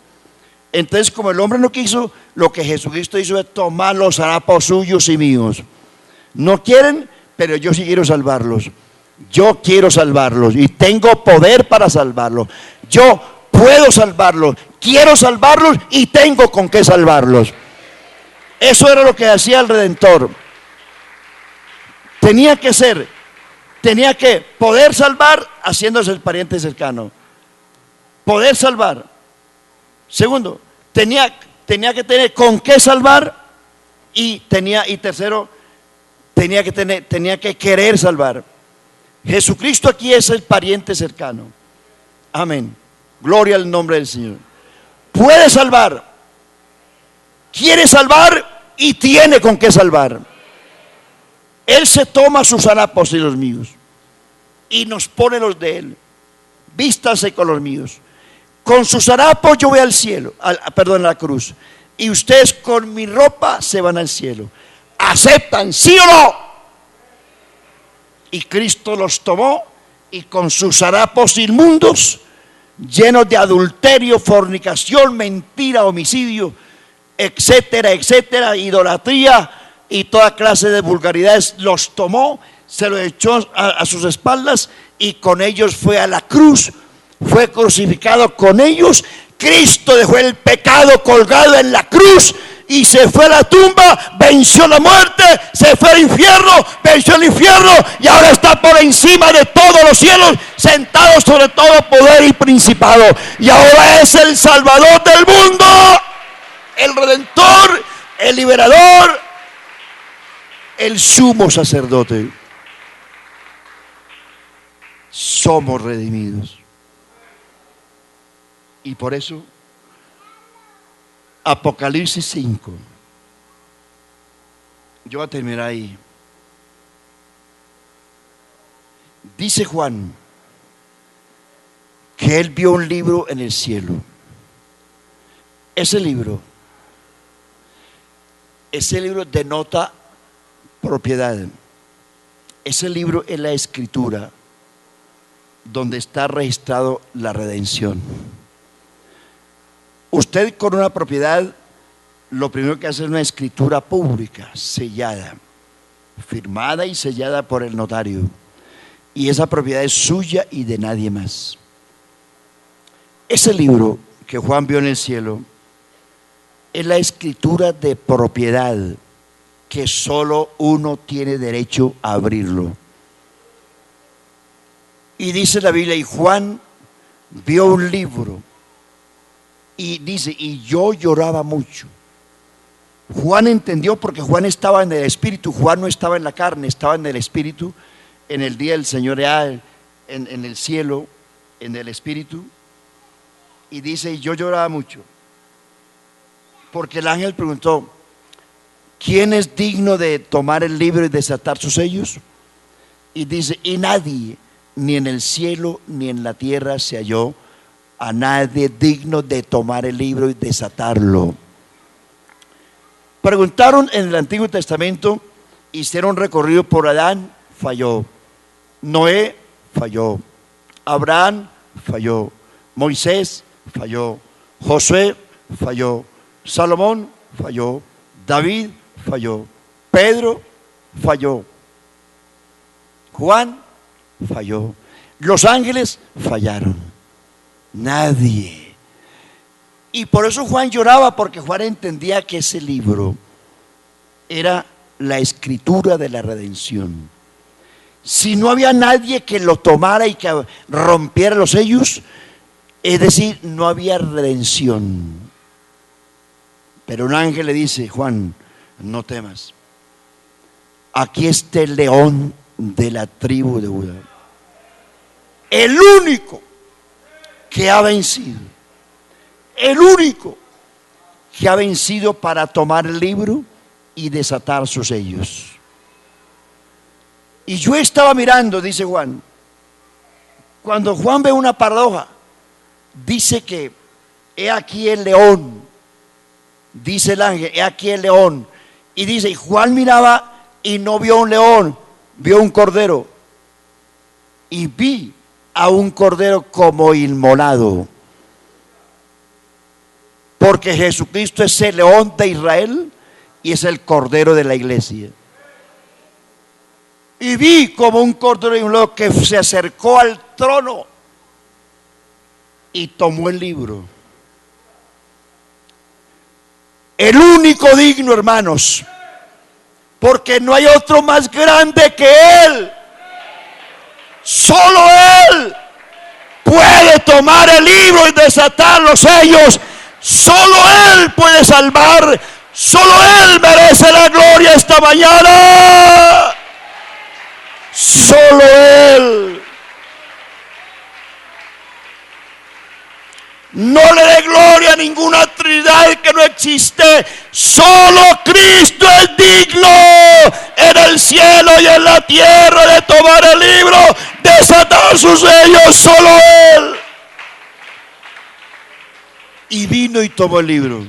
Entonces, como el hombre no quiso, lo que Jesucristo hizo es tomar los harapos suyos y míos. No quieren, pero yo sí quiero salvarlos. Yo quiero salvarlos y tengo poder para salvarlos. Yo puedo salvarlos, quiero salvarlos y tengo con qué salvarlos. Eso era lo que hacía el Redentor. Tenía que poder salvar haciéndose el pariente cercano. Poder salvar. Segundo, tenía que tener con qué salvar. Y tercero, tenía que querer salvar. Jesucristo aquí es el pariente cercano. Amén. Gloria al nombre del Señor. Puede salvar, quiere salvar y tiene con qué salvar. Él se toma sus harapos y los míos y nos pone los de Él. Vístase con los míos. Con sus harapos yo voy al cielo, a la cruz. Y ustedes con mi ropa se van al cielo. ¿Aceptan, sí o no? Y Cristo los tomó y con sus harapos inmundos, llenos de adulterio, fornicación, mentira, homicidio, etcétera, etcétera, idolatría y toda clase de vulgaridades, los tomó, se los echó a sus espaldas y con ellos fue a la cruz, fue crucificado con ellos. Cristo dejó el pecado colgado en la cruz y se fue a la tumba, venció la muerte, se fue al infierno, venció el infierno y ahora está por encima de todos los cielos, sentado sobre todo poder y principado. Y ahora es el Salvador del mundo, el Redentor, el Liberador, el sumo sacerdote. Somos redimidos. Y por eso, Apocalipsis 5. Yo voy a terminar ahí. Dice Juan que él vio un libro en el cielo. Ese libro denota propiedad. Ese libro es la escritura donde está registrado la redención. Usted con una propiedad, lo primero que hace es una escritura pública, sellada, firmada y sellada por el notario. Y esa propiedad es suya y de nadie más. Ese libro que Juan vio en el cielo es la escritura de propiedad que solo uno tiene derecho a abrirlo. Y dice la Biblia, y Juan vio un libro. Y dice, y yo lloraba mucho. Juan entendió porque Juan estaba en el Espíritu. Juan no estaba en la carne, estaba en el Espíritu. En el día del Señor, en el cielo, en el Espíritu. Y dice, y yo lloraba mucho. Porque el ángel preguntó, ¿quién es digno de tomar el libro y desatar sus sellos? Y dice, y nadie, ni en el cielo ni en la tierra se halló a nadie digno de tomar el libro y desatarlo. Preguntaron en el Antiguo Testamento, hicieron recorrido por Adán, falló. Noé, falló. Abraham, falló. Moisés, falló. Josué, falló. Salomón, falló. David, falló. Pedro, falló. Juan, falló. Los ángeles fallaron. Nadie. Y por eso Juan lloraba, porque Juan entendía que ese libro era la escritura de la redención. Si no había nadie que lo tomara y que rompiera los sellos, es decir, no había redención. Pero un ángel le dice, Juan, no temas. Aquí está el león de la tribu de Judá. El único que ha vencido, el único que ha vencido para tomar el libro y desatar sus sellos. Y yo estaba mirando, dice Juan, cuando Juan ve una paradoja, dice que he aquí el león, dice el ángel, he aquí el león, y dice, y Juan miraba y no vio un león, vio un cordero, y vi a un cordero como inmolado, porque Jesucristo es el león de Israel y es el cordero de la iglesia. Y vi como un cordero inmolado que se acercó al trono y tomó el libro. El único digno, hermanos, porque no hay otro más grande que Él. Solo Él puede tomar el libro y desatar los sellos. Solo Él puede salvar. Solo Él merece la gloria esta mañana. Solo Él. No le dé gloria a ninguna trinidad que no existe. Solo Cristo es digno en el cielo y en la tierra de tomar el libro, desatar sus sellos. Solo Él. Y vino y tomó el libro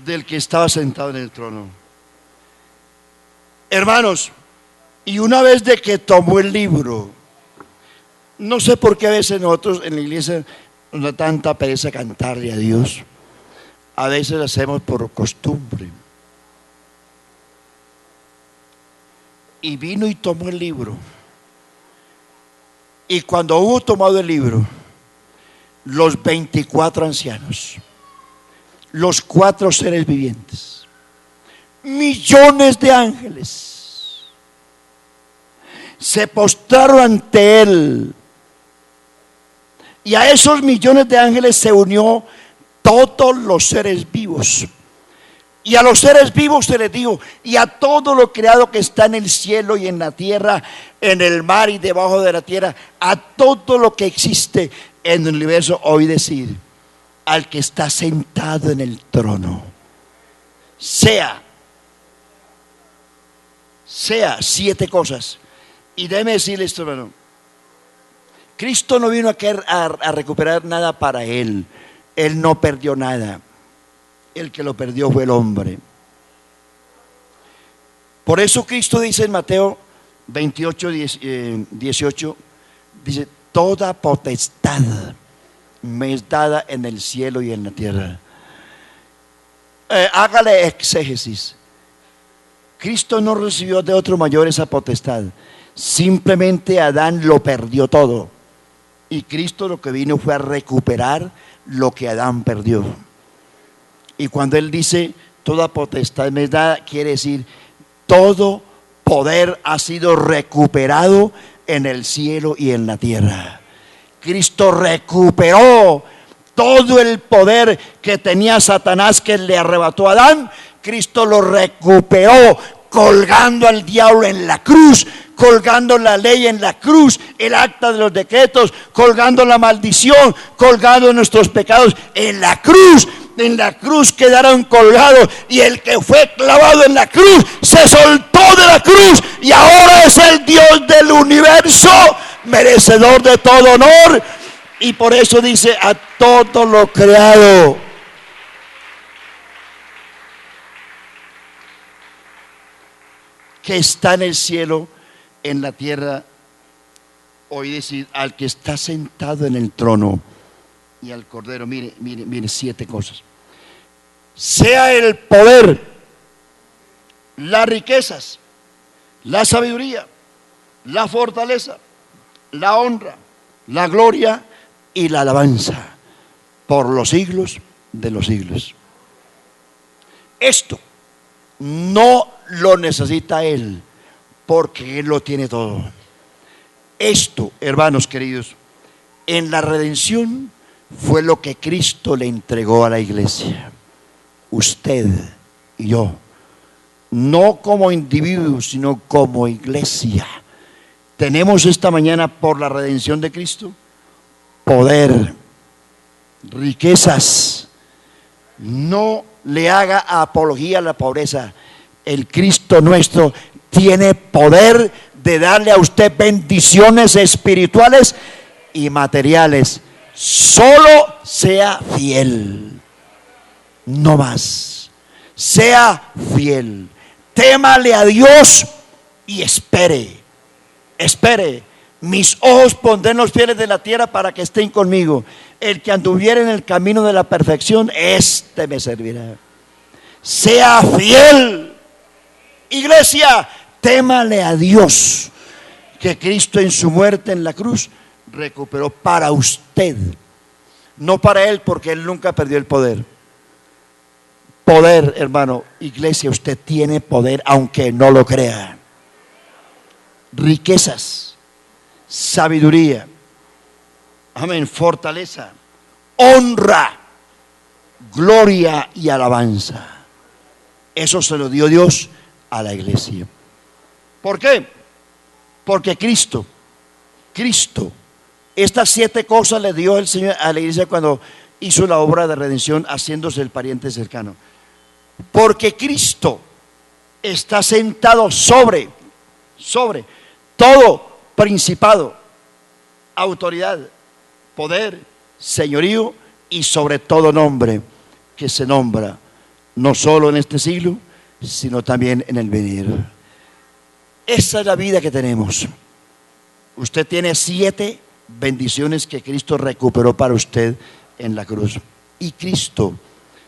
del que estaba sentado en el trono. Hermanos, y una vez de que tomó el libro, no sé por qué a veces nosotros en la iglesia nos da tanta pereza cantarle a Dios. A veces lo hacemos por costumbre. Y vino y tomó el libro. Y cuando hubo tomado el libro, los 24 ancianos, los 4 seres vivientes, millones de ángeles, se postraron ante Él. Y a esos millones de ángeles se unió todos los seres vivos. Y a los seres vivos se les dijo, y a todo lo creado que está en el cielo y en la tierra, en el mar y debajo de la tierra, a todo lo que existe en el universo, oí decir, al que está sentado en el trono, sea 7 cosas. Y déjeme decirle esto, hermano. Cristo no vino a recuperar nada para Él. Él no perdió nada. El que lo perdió fue el hombre. Por eso Cristo dice en Mateo 28, 18, dice, toda potestad me es dada en el cielo y en la tierra. Hágale exégesis. Cristo no recibió de otro mayor esa potestad. Simplemente Adán lo perdió todo. Y Cristo lo que vino fue a recuperar lo que Adán perdió. Y cuando Él dice toda potestad me es dada, quiere decir todo poder ha sido recuperado en el cielo y en la tierra. Cristo recuperó todo el poder que tenía Satanás, que le arrebató a Adán. Cristo lo recuperó colgando al diablo en la cruz, colgando la ley en la cruz, el acta de los decretos, colgando la maldición, colgando nuestros pecados en la cruz. En la cruz quedaron colgados, y el que fue clavado en la cruz se soltó de la cruz y ahora es el Dios del universo, merecedor de todo honor. Y por eso dice a todo lo creado. Que está en el cielo, en la tierra, oí decir al que está sentado en el trono y al Cordero. Mire 7 cosas. Sea el poder, las riquezas, la sabiduría, la fortaleza, la honra, la gloria y la alabanza por los siglos de los siglos. Esto no lo necesita Él, porque Él lo tiene todo. Esto, hermanos queridos, en la redención fue lo que Cristo le entregó a la iglesia. Usted y yo, no como individuos, sino como iglesia, tenemos esta mañana, por la redención de Cristo, poder, riquezas. No le haga apología a la pobreza. El Cristo nuestro tiene poder de darle a usted bendiciones espirituales y materiales. Solo sea fiel. No más. Sea fiel. Témale a Dios y espere. Espere. Mis ojos pondré en los fieles de la tierra para que estén conmigo. El que anduviera en el camino de la perfección, este me servirá. Sea fiel. Iglesia, témale a Dios, que Cristo en su muerte en la cruz recuperó para usted. No para Él, porque Él nunca perdió el poder. Poder, hermano, iglesia, usted tiene poder aunque no lo crea. Riquezas, sabiduría, amén, fortaleza, honra, gloria y alabanza. Eso se lo dio Dios a la iglesia. ¿Por qué? Porque Cristo, estas 7 cosas le dio el Señor a la iglesia cuando hizo la obra de redención, haciéndose el pariente cercano. Porque Cristo está sentado sobre todo principado, autoridad, poder, señorío y sobre todo nombre que se nombra no solo en este siglo, sino también en el venir. Esa es la vida que tenemos. Usted tiene 7 bendiciones que Cristo recuperó para usted en la cruz. Y Cristo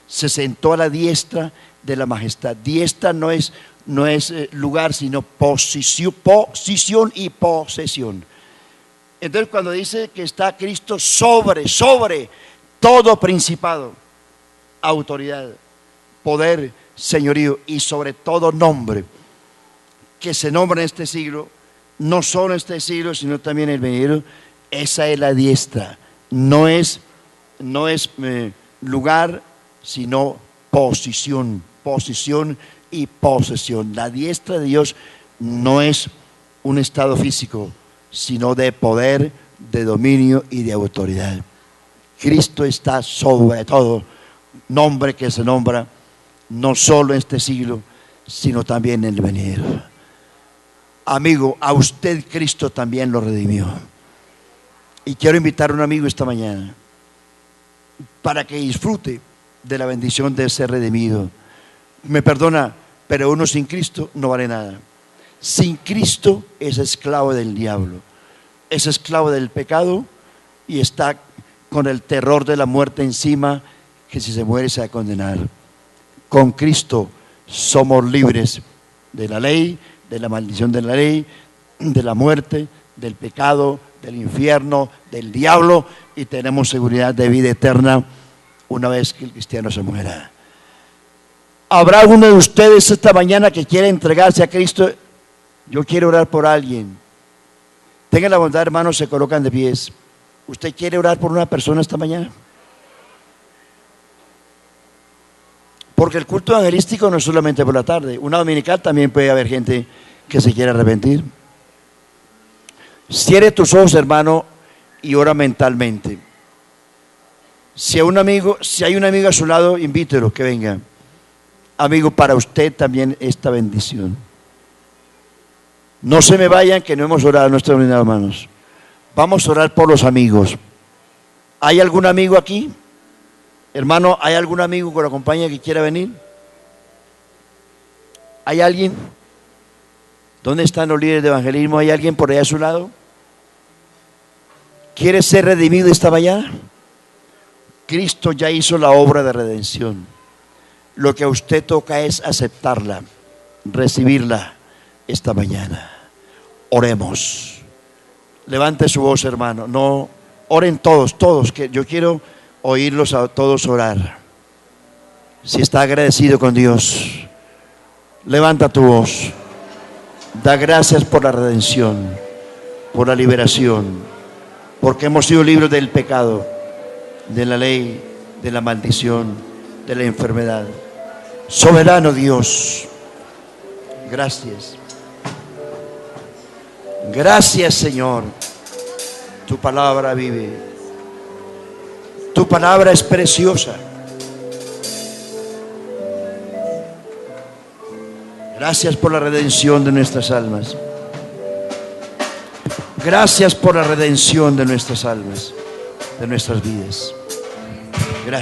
se sentó a la diestra de la majestad. Diestra no es lugar, sino posición y posesión. Entonces, cuando dice que está Cristo sobre todo principado, autoridad, poder, señorío y sobre todo nombre que se nombra en este siglo, no solo en este siglo, sino también en el venidero, esa es la diestra. No es lugar, sino posición y posesión. La diestra de Dios no es un estado físico, sino de poder, de dominio y de autoridad. Cristo está sobre todo nombre que se nombra, no solo en este siglo, sino también en el venidero. Amigo, a usted Cristo también lo redimió. Y quiero invitar a un amigo esta mañana para que disfrute de la bendición de ser redimido. Me perdona, pero uno sin Cristo no vale nada. Sin Cristo es esclavo del diablo, es esclavo del pecado y está con el terror de la muerte encima, que si se muere se va a condenar. Con Cristo somos libres de la ley, de la maldición de la ley, de la muerte, del pecado, del infierno, del diablo, y tenemos seguridad de vida eterna una vez que el cristiano se muera. ¿Habrá alguno de ustedes esta mañana que quiere entregarse a Cristo? Yo quiero orar por alguien. Tengan la bondad, hermanos, se colocan de pies. ¿Usted quiere orar por una persona esta mañana? Porque el culto evangelístico no es solamente por la tarde. Una dominical también puede haber gente que se quiera arrepentir. Cierre tus ojos, hermano, y ora mentalmente. Si hay un amigo a su lado, invítelo que venga. Amigo, para usted también esta bendición. No se me vayan, que no hemos orado, nuestros hermanos. Vamos a orar por los amigos. ¿Hay algún amigo aquí? Hermano, ¿hay algún amigo que lo acompañe que quiera venir? ¿Hay alguien? ¿Dónde están los líderes de evangelismo? ¿Hay alguien por allá a su lado? ¿Quiere ser redimido esta mañana? Cristo ya hizo la obra de redención. Lo que a usted toca es aceptarla, recibirla esta mañana. Oremos. Levante su voz, hermano. No, oren todos, que yo quiero oírlos a todos orar. Si está agradecido con Dios, levanta tu voz. Da gracias por la redención, por la liberación, porque hemos sido libres del pecado, de la ley, de la maldición, de la enfermedad. Soberano Dios, gracias. Gracias, Señor. Tu palabra vive. Tu palabra es preciosa. Gracias por la redención de nuestras almas. Gracias por la redención de nuestras almas, de nuestras vidas. Gracias.